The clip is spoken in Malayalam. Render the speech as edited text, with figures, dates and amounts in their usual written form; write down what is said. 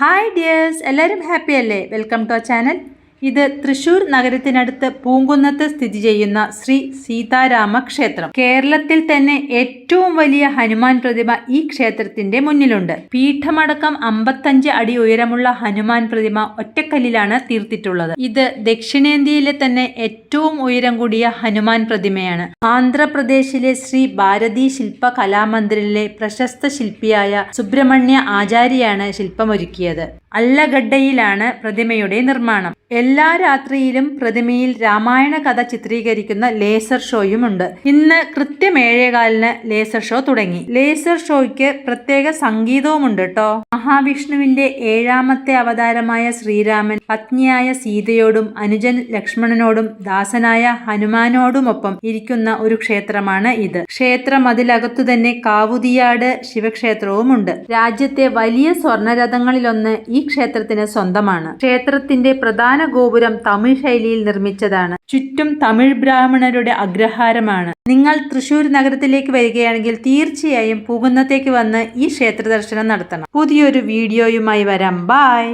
ഹായ് ഡിയേഴ്സ്, എല്ലാവരും ഹാപ്പി അല്ലേ? Welcome to our channel. ഇത് തൃശ്ശൂർ നഗരത്തിനടുത്ത് പൂങ്കുന്നത്ത് സ്ഥിതി ചെയ്യുന്ന ശ്രീ സീതാരാമ ക്ഷേത്രം. കേരളത്തിൽ തന്നെ ഏറ്റവും വലിയ ഹനുമാൻ പ്രതിമ ഈ ക്ഷേത്രത്തിന്റെ മുന്നിലുണ്ട്. പീഠമടക്കം 55 അടി ഉയരമുള്ള ഹനുമാൻ പ്രതിമ ഒറ്റക്കല്ലിലാണ് തീർത്തിട്ടുള്ളത്. ഇത് ദക്ഷിണേന്ത്യയിലെ തന്നെ ഏറ്റവും ഉയരം കൂടിയ ഹനുമാൻ പ്രതിമയാണ്. ആന്ധ്രാപ്രദേശിലെ ശ്രീ ഭാരതി ശില്പ കലാമന്ദിറിലെ പ്രശസ്ത ശില്പിയായ സുബ്രഹ്മണ്യ ആചാര്യയാണ് ശില്പമൊരുക്കിയത്. അല്ലഗഡ്ഡയിലാണ് പ്രതിമയുടെ നിർമ്മാണം. എല്ലാ രാത്രിയിലും പ്രതിമയിൽ രാമായണ കഥ ചിത്രീകരിക്കുന്ന ലേസർ ഷോയുമുണ്ട്. ഇന്ന് കൃത്യം 7:15 ലേസർ ഷോ തുടങ്ങി. ലേസർ ഷോയ്ക്ക് പ്രത്യേക സംഗീതവുമുണ്ട് കേട്ടോ. മഹാവിഷ്ണുവിന്റെ 7ാമത്തെ അവതാരമായ ശ്രീരാമൻ പത്നിയായ സീതയോടും അനുജൻ ലക്ഷ്മണനോടും ദാസനായ ഹനുമാനോടുമൊപ്പം ഇരിക്കുന്ന ഒരു ക്ഷേത്രമാണ് ഇത്. ക്ഷേത്രം അതിലകത്തു തന്നെ കാവുതിയാട് ശിവക്ഷേത്രവുമുണ്ട്. രാജ്യത്തെ വലിയ സ്വർണ്ണരഥങ്ങളിലൊന്ന് ഈ ക്ഷേത്രത്തിന് സ്വന്തമാണ്. ക്ഷേത്രത്തിന്റെ പ്രധാന ഗോപുരം തമിഴ് ശൈലിയിൽ നിർമ്മിച്ചതാണ്. ചുറ്റും തമിഴ് ബ്രാഹ്മണരുടെ അഗ്രഹാരമാണ്. നിങ്ങൾ തൃശ്ശൂർ നഗരത്തിലേക്ക് വരികയാണെങ്കിൽ തീർച്ചയായും പൂങ്കുന്നത്തേക്ക് വന്ന് ഈ ക്ഷേത്ര ദർശനം നടത്തണം. പുതിയൊരു വീഡിയോയുമായി വരാം. ബൈ.